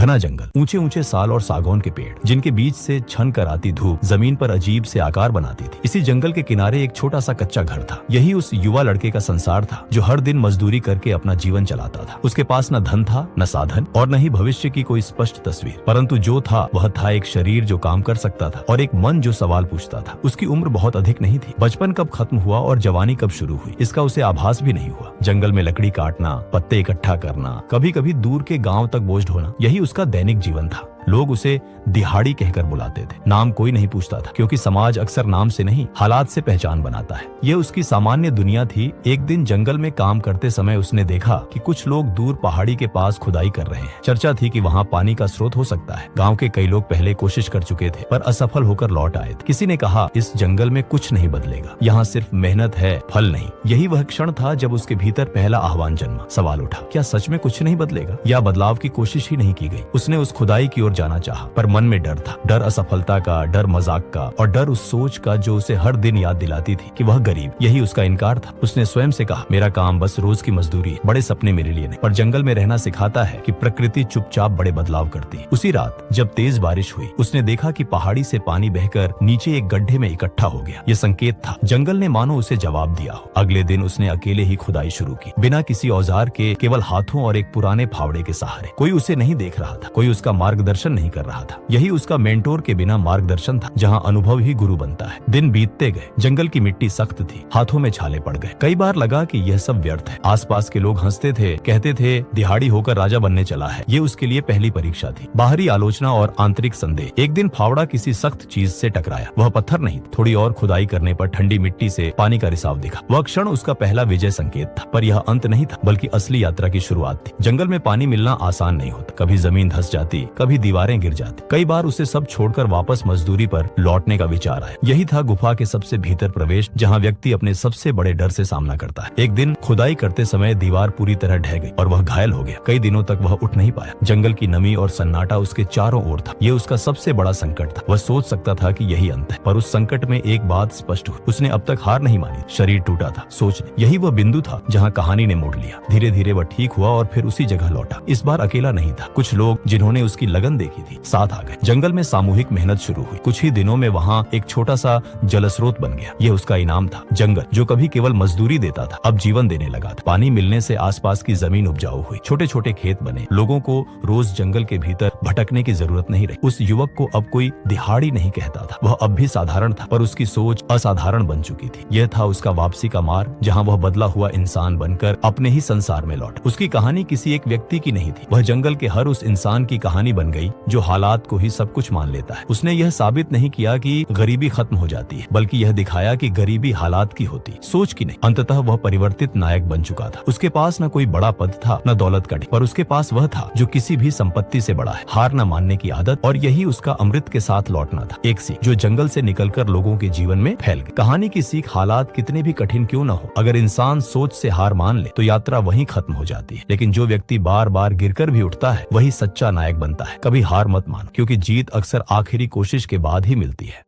घना जंगल, ऊंचे ऊंचे साल और सागौन के पेड़ जिनके बीच से छन कर आती धूप जमीन पर अजीब से आकार बनाती थी। इसी जंगल के किनारे एक छोटा सा कच्चा घर था। यही उस युवा लड़के का संसार था जो हर दिन मजदूरी करके अपना जीवन चलाता था। उसके पास न धन था, न साधन और न ही भविष्य की कोई स्पष्ट तस्वीर, परंतु जो था वह था एक शरीर जो काम कर सकता था और एक मन जो सवाल पूछता था। उसकी उम्र बहुत अधिक नहीं थी। बचपन कब खत्म हुआ और जवानी कब शुरू हुई इसका उसे आभास भी नहीं हुआ। जंगल में लकड़ी काटना, पत्ते इकट्ठा करना, कभी कभी दूर के गांव तक बोझ ढोना, यही उसका दैनिक जीवन था। लोग उसे दिहाड़ी कहकर बुलाते थे। नाम कोई नहीं पूछता था क्योंकि समाज अक्सर नाम से नहीं हालात से पहचान बनाता है। यह उसकी सामान्य दुनिया थी। एक दिन जंगल में काम करते समय उसने देखा कि कुछ लोग दूर पहाड़ी के पास खुदाई कर रहे हैं। चर्चा थी कि वहाँ पानी का स्रोत हो सकता है। गांव के कई लोग पहले कोशिश कर चुके थे पर असफल होकर लौट आए थे। किसी ने कहा इस जंगल में कुछ नहीं बदलेगा, यहाँ सिर्फ मेहनत है, फल नहीं। यही वह क्षण था जब उसके भीतर पहला आह्वान जन्मा। सवाल उठा, क्या सच में कुछ नहीं बदलेगा या बदलाव की कोशिश ही नहीं की गई? उसने उस खुदाई की ओर जाना चाहा पर मन में डर था। डर असफलता का, डर मजाक का और डर उस सोच का जो उसे हर दिन याद दिलाती थी कि वह गरीब। यही उसका इनकार था। उसने स्वयं से कहा, मेरा काम बस रोज की मजदूरी है, बड़े सपने मेरे लिए नहीं। पर जंगल में रहना सिखाता है कि प्रकृति चुपचाप बड़े बदलाव करती है। उसी रात जब तेज बारिश हुई उसने देखा कि पहाड़ी से पानी बहकर नीचे एक गड्ढे में इकट्ठा हो गया। ये संकेत था। जंगल ने मानो उसे जवाब दिया हो। अगले दिन उसने अकेले ही खुदाई शुरू की, बिना किसी औजार के, केवल हाथों और एक पुराने फावड़े के सहारे। कोई उसे नहीं देख रहा था, कोई उसका मार्गदर्शन नहीं कर रहा था। यही उसका मेंटोर के बिना मार्गदर्शन था, जहां अनुभव ही गुरु बनता है। दिन बीतते गए। जंगल की मिट्टी सख्त थी, हाथों में छाले पड़ गए। कई बार लगा कि यह सब व्यर्थ है। आसपास के लोग हंसते थे, कहते थे दिहाड़ी होकर राजा बनने चला है। ये उसके लिए पहली परीक्षा थी। बाहरी आलोचना और आंतरिक संदेह। एक दिन फावड़ा किसी सख्त चीज से टकराया। वह पत्थर नहीं, थोड़ी और खुदाई करने पर ठंडी मिट्टी से पानी का रिसाव दिखा। वह क्षण उसका पहला विजय संकेत था। पर यह अंत नहीं था, बल्कि असली यात्रा की शुरुआत थी। जंगल में पानी मिलना आसान नहीं होता। कभी जमीन धंस जाती, कभी दीवारें गिर जाती। कई बार उसे सब छोड़कर वापस मजदूरी पर लौटने का विचार आया। यही था गुफा के सबसे भीतर प्रवेश, जहां व्यक्ति अपने सबसे बड़े डर से सामना करता है। एक दिन खुदाई करते समय दीवार पूरी तरह ढह गई और वह घायल हो गया। कई दिनों तक वह उठ नहीं पाया। जंगल की नमी और सन्नाटा उसके चारों ओर था। यह उसका सबसे बड़ा संकट था। वह सोच सकता था कि यही अंत है, पर उस संकट में एक बात स्पष्ट हुई। उसने अब तक हार नहीं मानी। शरीर टूटा था, सोच ने। यही वह बिंदु था जहाँ कहानी ने मोड़ लिया। धीरे धीरे वह ठीक हुआ और फिर उसी जगह लौटा। इस बार अकेला नहीं था। कुछ लोग जिन्होंने उसकी लगन देखी थी साथ आ गए। जंगल में सामूहिक मेहनत शुरू हुई। कुछ ही दिनों में वहाँ एक छोटा सा जलस्रोत बन गया। यह उसका इनाम था। जंगल जो कभी केवल मजदूरी देता था अब जीवन देने लगा था। पानी मिलने से आसपास की जमीन उपजाऊ हुई। छोटे छोटे खेत बने। लोगों को रोज जंगल के भीतर भटकने की जरूरत नहीं रही। उस युवक को अब कोई दिहाड़ी नहीं कहता था। वह अब भी साधारण था, पर उसकी सोच असाधारण बन चुकी थी। यह था उसका वापसी का मार्ग, जहाँ वह बदला हुआ इंसान बनकर अपने ही संसार में लौटा। उसकी कहानी किसी एक व्यक्ति की नहीं थी। वह जंगल के हर उस इंसान की कहानी बन गई जो हालात को ही सब कुछ मान लेता है। उसने यह साबित नहीं किया कि गरीबी खत्म हो जाती है, बल्कि यह दिखाया कि गरीबी हालात की होती, सोच की नहीं। अंततः वह परिवर्तित नायक बन चुका था। उसके पास न कोई बड़ा पद था, न दौलत का, पर उसके पास वह था जो किसी भी संपत्ति से बड़ा है, हार न मानने की आदत। और यही उसका अमृत के साथ लौटना था। एक सीख जो जंगल से निकलकर लोगों के जीवन में फैल गई। कहानी की सीख, हालात कितने भी कठिन क्यों न हो, अगर इंसान सोच से हार मान ले तो यात्रा वहीं खत्म हो जाती है। लेकिन जो व्यक्ति बार बार गिरकर भी उठता है वही सच्चा नायक बनता है। कभी हार मत मानो, क्योंकि जीत अक्सर आखिरी कोशिश के बाद ही मिलती है।